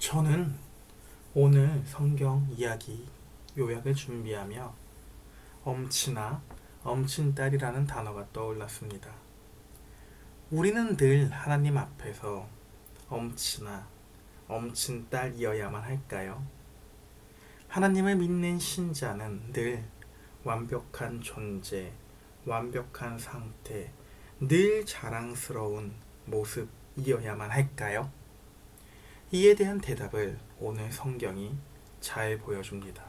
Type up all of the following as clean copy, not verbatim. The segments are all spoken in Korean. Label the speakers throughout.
Speaker 1: 저는 오늘 성경 이야기 요약을 준비하며 엄친아, 엄친딸이라는 단어가 떠올랐습니다. 우리는 늘 하나님 앞에서 엄친아, 엄친딸이어야만 할까요? 하나님을 믿는 신자는 늘 완벽한 존재, 완벽한 상태, 늘 자랑스러운 모습이어야만 할까요? 이에 대한 대답을 오늘 성경이 잘 보여줍니다.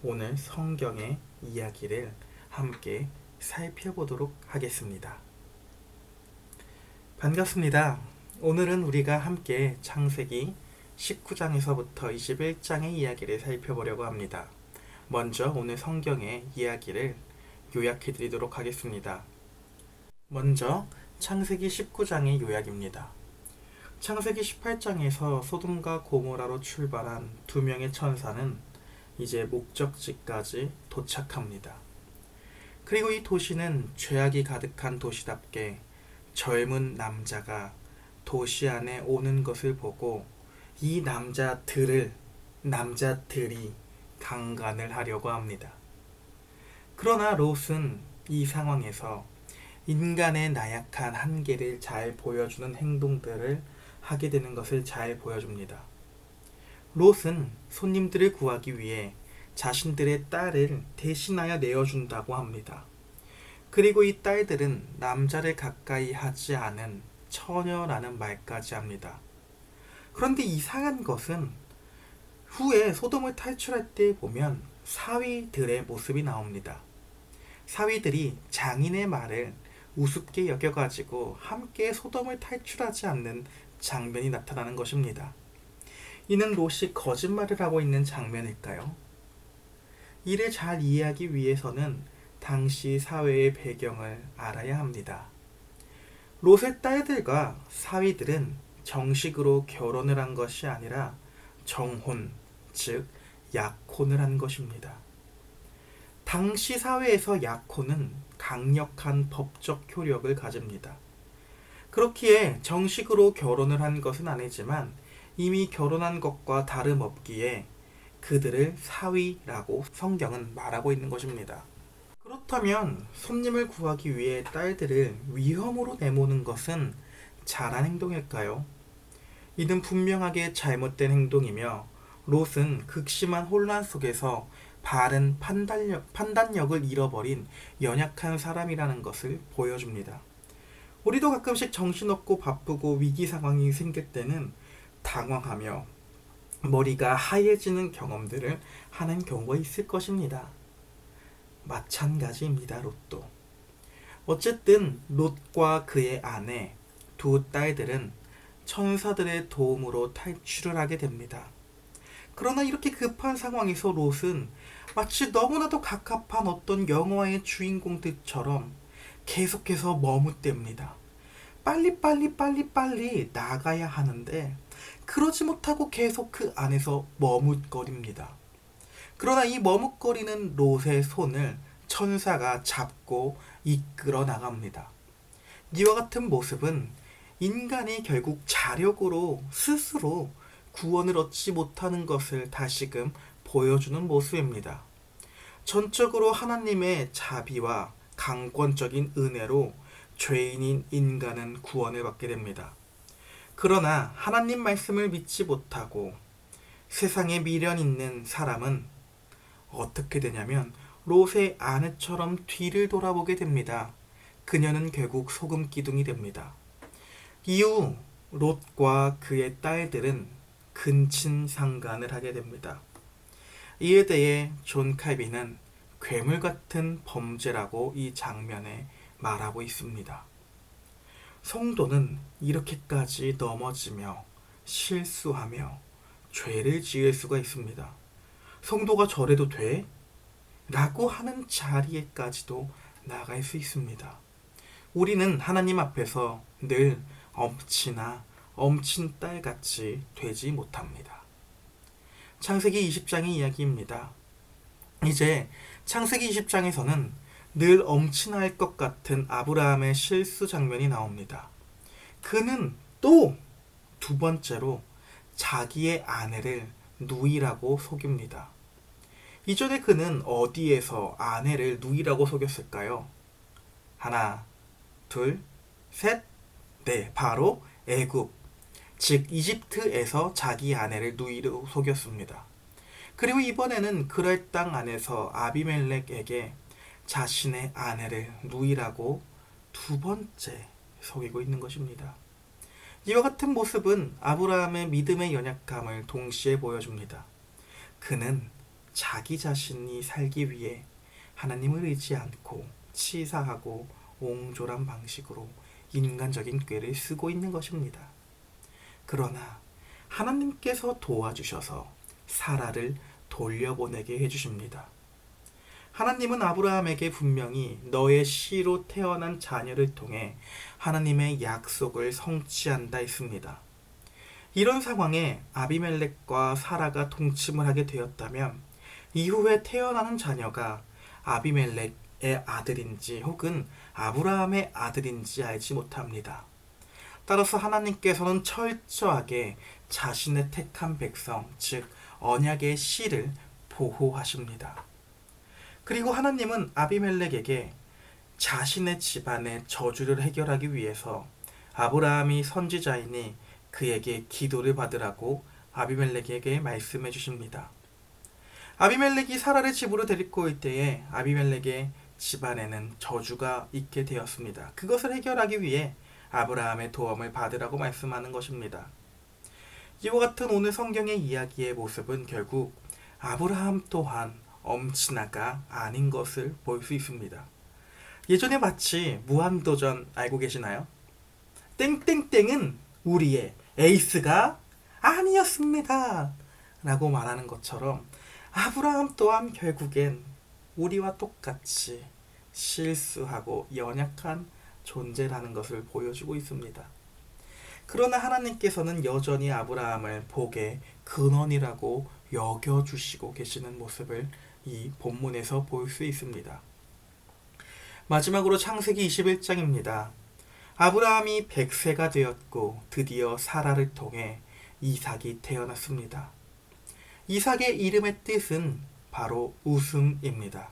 Speaker 1: 오늘 성경의 이야기를 함께 살펴보도록 하겠습니다. 반갑습니다. 오늘은 우리가 함께 창세기 19장에서부터 21장의 이야기를 살펴보려고 합니다. 먼저 오늘 성경의 이야기를 요약해 드리도록 하겠습니다. 먼저 창세기 19장의 요약입니다. 창세기 18장에서 소돔과 고모라로 출발한 두 명의 천사는 이제 목적지까지 도착합니다. 그리고 이 도시는 죄악이 가득한 도시답게 젊은 남자가 도시 안에 오는 것을 보고 이 남자들이 강간을 하려고 합니다. 그러나 롯은 이 상황에서 인간의 나약한 한계를 잘 보여주는 행동들을 하게 되는 것을 잘 보여줍니다. 롯은 손님들을 구하기 위해 자신들의 딸을 대신하여 내어준다고 합니다. 그리고 이 딸들은 남자를 가까이 하지 않은 처녀라는 말까지 합니다. 그런데 이상한 것은 후에 소돔을 탈출할 때 보면 사위들의 모습이 나옵니다. 사위들이 장인의 말을 우습게 여겨가지고 함께 소돔을 탈출하지 않는 장면이 나타나는 것입니다. 이는 롯이 거짓말을 하고 있는 장면일까요? 이를 잘 이해하기 위해서는 당시 사회의 배경을 알아야 합니다. 롯의 딸들과 사위들은 정식으로 결혼을 한 것이 아니라 정혼, 즉 약혼을 한 것입니다. 당시 사회에서 약혼은 강력한 법적 효력을 가집니다. 그렇기에 정식으로 결혼을 한 것은 아니지만 이미 결혼한 것과 다름없기에 그들을 사위라고 성경은 말하고 있는 것입니다. 그렇다면 손님을 구하기 위해 딸들을 위험으로 내모는 것은 잘한 행동일까요? 이는 분명하게 잘못된 행동이며 롯은 극심한 혼란 속에서 바른 판단력을 잃어버린 연약한 사람이라는 것을 보여줍니다. 우리도 가끔씩 정신없고 바쁘고 위기 상황이 생길 때는 당황하며 머리가 하얘지는 경험들을 하는 경우가 있을 것입니다. 마찬가지입니다. 롯도. 어쨌든 롯과 그의 아내, 두 딸들은 천사들의 도움으로 탈출을 하게 됩니다. 그러나 이렇게 급한 상황에서 롯은 마치 너무나도 갑갑한 어떤 영화의 주인공들처럼 계속해서 머뭇댑니다. 빨리 나가야 하는데 그러지 못하고 계속 그 안에서 머뭇거립니다. 그러나 이 머뭇거리는 롯의 손을 천사가 잡고 이끌어 나갑니다. 이와 같은 모습은 인간이 결국 자력으로 스스로 구원을 얻지 못하는 것을 다시금 보여주는 모습입니다. 전적으로 하나님의 자비와 강권적인 은혜로 죄인인 인간은 구원을 받게 됩니다. 그러나 하나님 말씀을 믿지 못하고 세상에 미련 있는 사람은 어떻게 되냐면 롯의 아내처럼 뒤를 돌아보게 됩니다. 그녀는 결국 소금 기둥이 됩니다. 이후 롯과 그의 딸들은 근친상간을 하게 됩니다. 이에 대해 존 칼빈은 괴물 같은 범죄라고 이 장면에 말하고 있습니다. 성도는 이렇게까지 넘어지며 실수하며 죄를 지을 수가 있습니다. 성도가 저래도 돼? 라고 하는 자리에까지도 나갈 수 있습니다. 우리는 하나님 앞에서 늘 엄친아, 엄친딸같이 되지 못합니다. 창세기 20장의 이야기입니다. 이제 창세기 20장에서는 늘 엄친아일 것 같은 아브라함의 실수 장면이 나옵니다. 그는 또 두 번째로 자기의 아내를 누이라고 속입니다. 이전에 그는 어디에서 아내를 누이라고 속였을까요? 하나, 둘, 셋, 네, 바로 애굽, 즉 이집트에서 자기 아내를 누이로 속였습니다. 그리고 이번에는 그랄 땅 안에서 아비멜렉에게 자신의 아내를 누이라고 두 번째 속이고 있는 것입니다. 이와 같은 모습은 아브라함의 믿음의 연약함을 동시에 보여줍니다. 그는 자기 자신이 살기 위해 하나님을 의지 않고 치사하고 옹졸한 방식으로 인간적인 꾀를 쓰고 있는 것입니다. 그러나 하나님께서 도와주셔서 사라를 돌려보내게 해주십니다. 하나님은 아브라함에게 분명히 너의 씨로 태어난 자녀를 통해 하나님의 약속을 성취한다 했습니다. 이런 상황에 아비멜렉과 사라가 동침을 하게 되었다면 이후에 태어나는 자녀가 아비멜렉의 아들인지 혹은 아브라함의 아들인지 알지 못합니다. 따라서 하나님께서는 철저하게 자신의 택한 백성, 즉 언약의 씨를 보호하십니다. 그리고 하나님은 아비멜렉에게 자신의 집안의 저주를 해결하기 위해서 아브라함이 선지자이니 그에게 기도를 받으라고 아비멜렉에게 말씀해 주십니다. 아비멜렉이 사라를 집으로 데리고 올 때에 아비멜렉의 집안에는 저주가 있게 되었습니다. 그것을 해결하기 위해 아브라함의 도움을 받으라고 말씀하는 것입니다. 이와 같은 오늘 성경의 이야기의 모습은 결국 아브라함 또한 엄친아가 아닌 것을 볼 수 있습니다. 예전에 마치 무한도전 알고 계시나요? 땡땡땡은 우리의 에이스가 아니었습니다 라고 말하는 것처럼 아브라함 또한 결국엔 우리와 똑같이 실수하고 연약한 존재라는 것을 보여주고 있습니다. 그러나 하나님께서는 여전히 아브라함을 복의 근원이라고 여겨주시고 계시는 모습을 이 본문에서 볼 수 있습니다. 마지막으로 창세기 21장입니다. 아브라함이 100세가 되었고 드디어 사라를 통해 이삭이 태어났습니다. 이삭의 이름의 뜻은 바로 웃음입니다.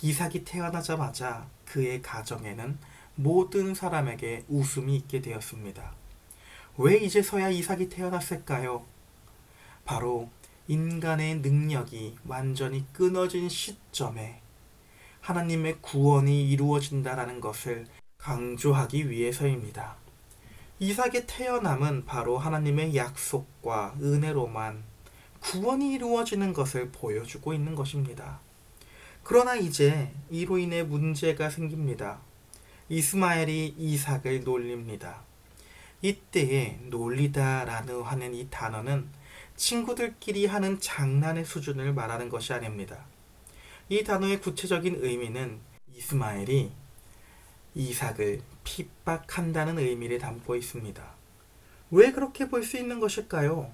Speaker 1: 이삭이 태어나자마자 그의 가정에는 모든 사람에게 웃음이 있게 되었습니다. 왜 이제서야 이삭이 태어났을까요? 바로 인간의 능력이 완전히 끊어진 시점에 하나님의 구원이 이루어진다라는 것을 강조하기 위해서입니다. 이삭의 태어남은 바로 하나님의 약속과 은혜로만 구원이 이루어지는 것을 보여주고 있는 것입니다. 그러나 이제 이로 인해 문제가 생깁니다. 이스마엘이 이삭을 놀립니다. 이때에 놀리다라는 하는 이 단어는 친구들끼리 하는 장난의 수준을 말하는 것이 아닙니다. 이 단어의 구체적인 의미는 이스마엘이 이삭을 핍박한다는 의미를 담고 있습니다. 왜 그렇게 볼 수 있는 것일까요?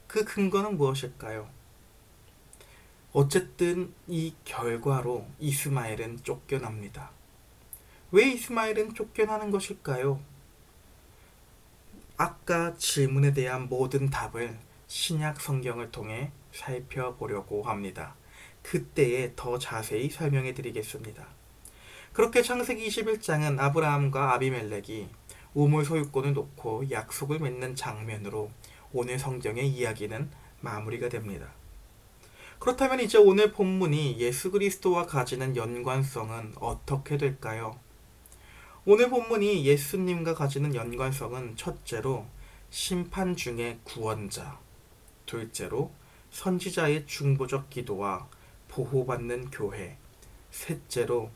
Speaker 1: 그 근거는 무엇일까요? 어쨌든 이 결과로 이스마엘은 쫓겨납니다. 왜 이스마엘은 쫓겨나는 것일까요? 아까 질문에 대한 모든 답을 신약 성경을 통해 살펴보려고 합니다. 그때에 더 자세히 설명해 드리겠습니다. 그렇게 창세기 21장은 아브라함과 아비멜렉이 우물 소유권을 놓고 약속을 맺는 장면으로 오늘 성경의 이야기는 마무리가 됩니다. 그렇다면 이제 오늘 본문이 예수 그리스도와 가지는 연관성은 어떻게 될까요? 오늘 본문이 예수님과 가지는 연관성은 첫째로 심판 중의 구원자, 둘째로 선지자의 중보적 기도와 보호받는 교회, 셋째로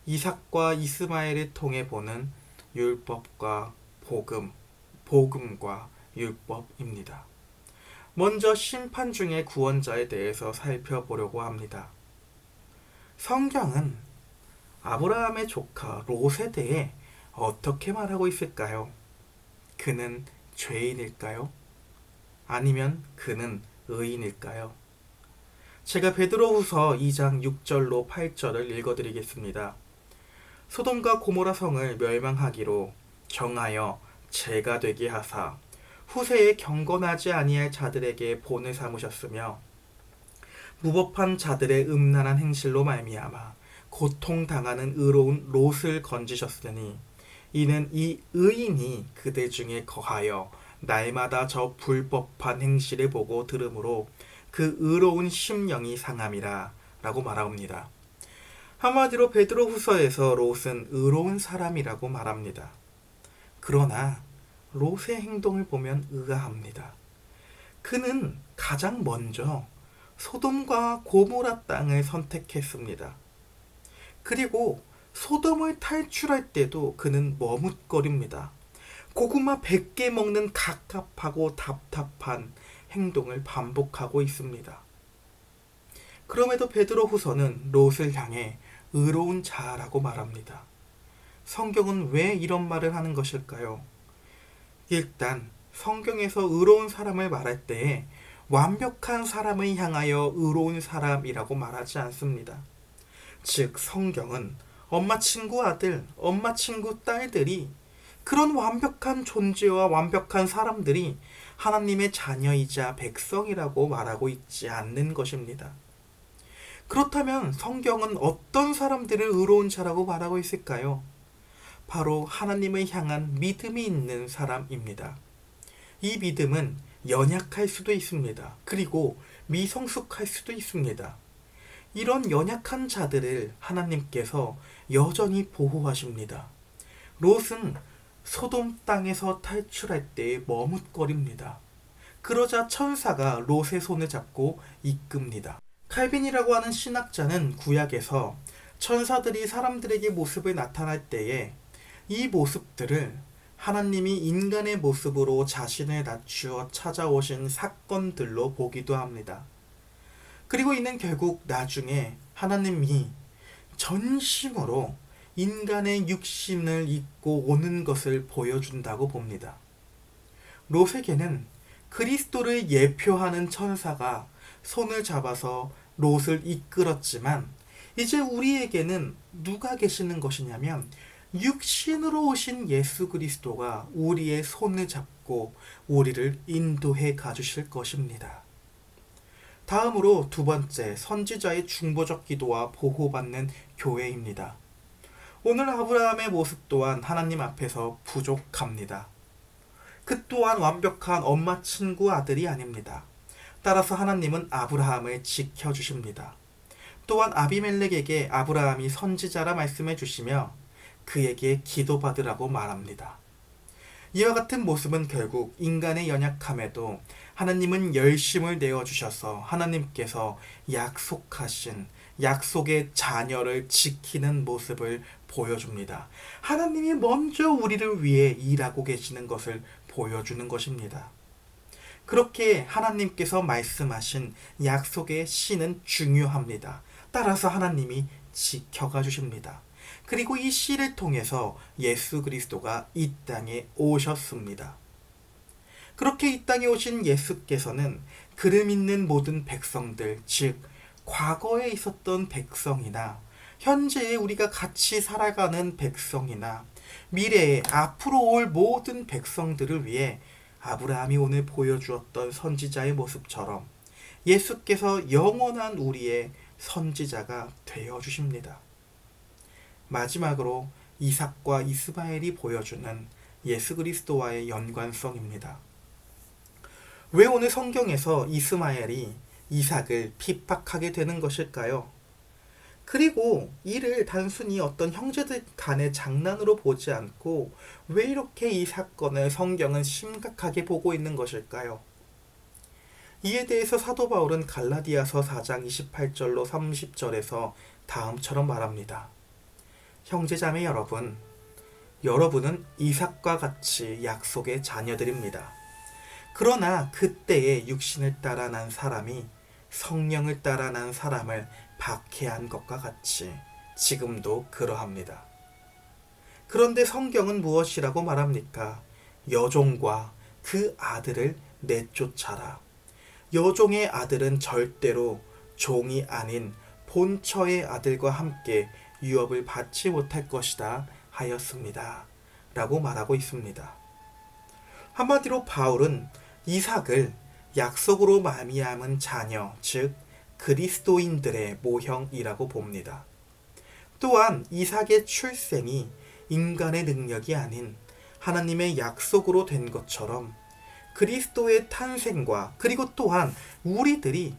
Speaker 1: 이삭과 이스마엘을 통해 보는 율법과 복음과 율법입니다. 먼저 심판 중의 구원자에 대해서 살펴보려고 합니다. 성경은 아브라함의 조카 롯에 대해 어떻게 말하고 있을까요? 그는 죄인일까요? 아니면 그는 의인일까요? 제가 베드로후서 2장 6절로 8절을 읽어드리겠습니다. 소돔과 고모라 성을 멸망하기로 정하여 죄가 되게 하사 후세에 경건하지 아니할 자들에게 본을 삼으셨으며 무법한 자들의 음란한 행실로 말미암아 고통당하는 의로운 롯을 건지셨으니 이는 이 의인이 그들 중에 거하여 날마다 저 불법한 행실을 보고 들으므로 그 의로운 심령이 상함이라 라고 말하옵니다. 한마디로 베드로후서에서 롯은 의로운 사람이라고 말합니다. 그러나 롯의 행동을 보면 의아합니다. 그는 가장 먼저 소돔과 고모라 땅을 선택했습니다. 그리고 소돔을 탈출할 때도 그는 머뭇거립니다. 고구마 100개 먹는 갑갑하고 답답한 행동을 반복하고 있습니다. 그럼에도 베드로후서는 롯을 향해 의로운 자라고 말합니다. 성경은 왜 이런 말을 하는 것일까요? 일단 성경에서 의로운 사람을 말할 때에 완벽한 사람을 향하여 의로운 사람이라고 말하지 않습니다. 즉 성경은 엄마 친구 아들, 엄마 친구 딸들이 그런 완벽한 존재와 완벽한 사람들이 하나님의 자녀이자 백성이라고 말하고 있지 않는 것입니다. 그렇다면 성경은 어떤 사람들을 의로운 자라고 말하고 있을까요? 바로 하나님을 향한 믿음이 있는 사람입니다. 이 믿음은 연약할 수도 있습니다. 그리고 미성숙할 수도 있습니다. 이런 연약한 자들을 하나님께서 여전히 보호하십니다. 롯은 소돔 땅에서 탈출할 때 머뭇거립니다. 그러자 천사가 롯의 손을 잡고 이끕니다. 칼빈이라고 하는 신학자는 구약에서 천사들이 사람들에게 모습을 나타날 때에 이 모습들을 하나님이 인간의 모습으로 자신을 낮추어 찾아오신 사건들로 보기도 합니다. 그리고 이는 결국 나중에 하나님이 전심으로 인간의 육신을 입고 오는 것을 보여준다고 봅니다. 롯에게는 그리스도를 예표하는 천사가 손을 잡아서 롯을 이끌었지만 이제 우리에게는 누가 계시는 것이냐면 육신으로 오신 예수 그리스도가 우리의 손을 잡고 우리를 인도해 가주실 것입니다. 다음으로 두 번째, 선지자의 중보적 기도와 보호받는 교회입니다. 오늘 아브라함의 모습 또한 하나님 앞에서 부족합니다. 그 또한 완벽한 엄마 친구 아들이 아닙니다. 따라서 하나님은 아브라함을 지켜주십니다. 또한 아비멜렉에게 아브라함이 선지자라 말씀해 주시며 그에게 기도받으라고 말합니다. 이와 같은 모습은 결국 인간의 연약함에도 하나님은 열심을 내어주셔서 하나님께서 약속하신 약속의 자녀를 지키는 모습을 보여줍니다. 하나님이 먼저 우리를 위해 일하고 계시는 것을 보여주는 것입니다. 그렇게 하나님께서 말씀하신 약속의 씨는 중요합니다. 따라서 하나님이 지켜가 주십니다. 그리고 이 씨를 통해서 예수 그리스도가 이 땅에 오셨습니다. 그렇게 이 땅에 오신 예수께서는 그를 믿는 모든 백성들, 즉 과거에 있었던 백성이나 현재에 우리가 같이 살아가는 백성이나 미래에 앞으로 올 모든 백성들을 위해 아브라함이 오늘 보여주었던 선지자의 모습처럼 예수께서 영원한 우리의 선지자가 되어 주십니다. 마지막으로 이삭과 이스마엘이 보여주는 예수 그리스도와의 연관성입니다. 왜 오늘 성경에서 이스마엘이 이삭을 핍박하게 되는 것일까요? 그리고 이를 단순히 어떤 형제들 간의 장난으로 보지 않고 왜 이렇게 이 사건을 성경은 심각하게 보고 있는 것일까요? 이에 대해서 사도 바울은 갈라디아서 4장 28절로 30절에서 다음처럼 말합니다. 형제자매 여러분, 여러분은 이삭과 같이 약속의 자녀들입니다. 그러나 그때의 육신을 따라 난 사람이 성령을 따라 난 사람을 박해한 것과 같이 지금도 그러합니다. 그런데 성경은 무엇이라고 말합니까? 여종과 그 아들을 내쫓아라. 여종의 아들은 절대로 종이 아닌 본처의 아들과 함께 유업을 받지 못할 것이다 하였습니다. 라고 말하고 있습니다. 한마디로 바울은 이삭을 약속으로 말미암은 자녀, 즉 그리스도인들의 모형이라고 봅니다. 또한 이삭의 출생이 인간의 능력이 아닌 하나님의 약속으로 된 것처럼 그리스도의 탄생과 그리고 또한 우리들이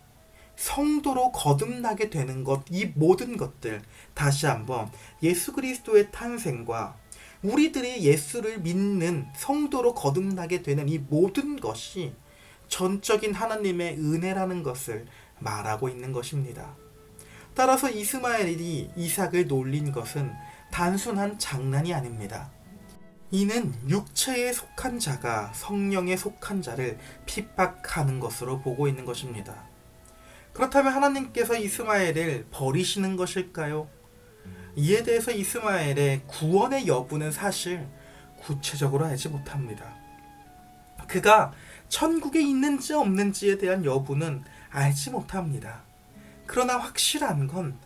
Speaker 1: 성도로 거듭나게 되는 것, 이 모든 것들 다시 한번 예수 그리스도의 탄생과 우리들이 예수를 믿는 성도로 거듭나게 되는 이 모든 것이 전적인 하나님의 은혜라는 것을 말하고 있는 것입니다. 따라서 이스마엘이 이삭을 놀린 것은 단순한 장난이 아닙니다. 이는 육체에 속한 자가 성령에 속한 자를 핍박하는 것으로 보고 있는 것입니다. 그렇다면 하나님께서 이스마엘을 버리시는 것일까요? 이에 대해서 이스마엘의 구원의 여부는 사실 구체적으로 알지 못합니다. 그가 천국에 있는지 없는지에 대한 여부는 알지 못합니다. 그러나 확실한 건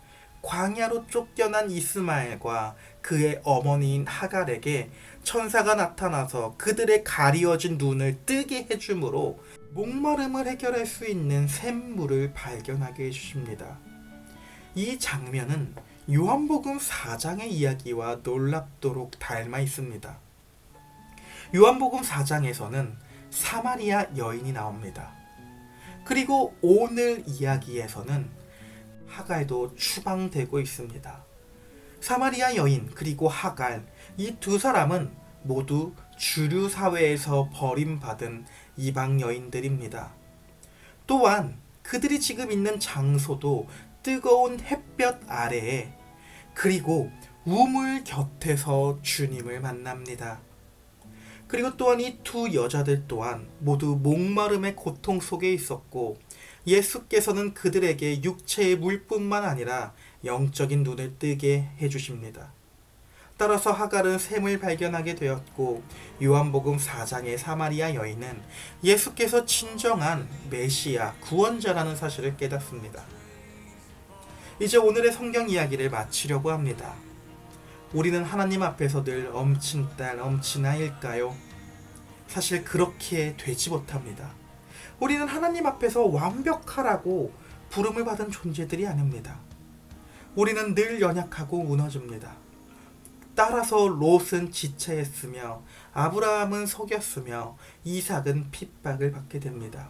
Speaker 1: 광야로 쫓겨난 이스마엘과 그의 어머니인 하갈에게 천사가 나타나서 그들의 가리워진 눈을 뜨게 해주므로 목마름을 해결할 수 있는 샘물을 발견하게 해주십니다. 이 장면은 요한복음 4장의 이야기와 놀랍도록 닮아 있습니다. 요한복음 4장에서는 사마리아 여인이 나옵니다. 그리고 오늘 이야기에서는 하갈도 추방되고 있습니다. 사마리아 여인 그리고 하갈, 이 두 사람은 모두 주류 사회에서 버림받은 이방 여인들입니다. 또한 그들이 지금 있는 장소도 뜨거운 햇볕 아래에 그리고 우물 곁에서 주님을 만납니다. 그리고 또한 이 두 여자들 또한 모두 목마름의 고통 속에 있었고 예수께서는 그들에게 육체의 물뿐만 아니라 영적인 눈을 뜨게 해주십니다. 따라서 하갈은 샘을 발견하게 되었고 요한복음 4장의 사마리아 여인은 예수께서 진정한 메시아 구원자라는 사실을 깨닫습니다. 이제 오늘의 성경 이야기를 마치려고 합니다. 우리는 하나님 앞에서 늘 엄친딸 엄친아일까요? 사실 그렇게 되지 못합니다. 우리는 하나님 앞에서 완벽하라고 부름을 받은 존재들이 아닙니다. 우리는 늘 연약하고 무너집니다. 따라서 롯은 지체했으며 아브라함은 속였으며 이삭은 핍박을 받게 됩니다.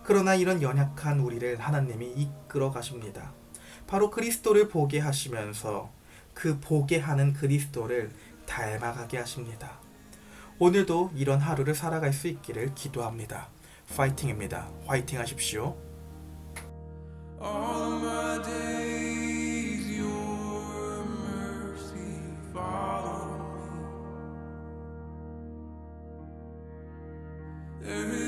Speaker 1: 그러나 이런 연약한 우리를 하나님이 이끌어 가십니다. 바로 그리스도를 보게 하시면서 그 보게 하는 그리스도를 닮아가게 하십니다. 오늘도 이런 하루를 살아갈 수 있기를 기도합니다. 파이팅입니다. 화이팅 하십시오. All my days your mercy follow me.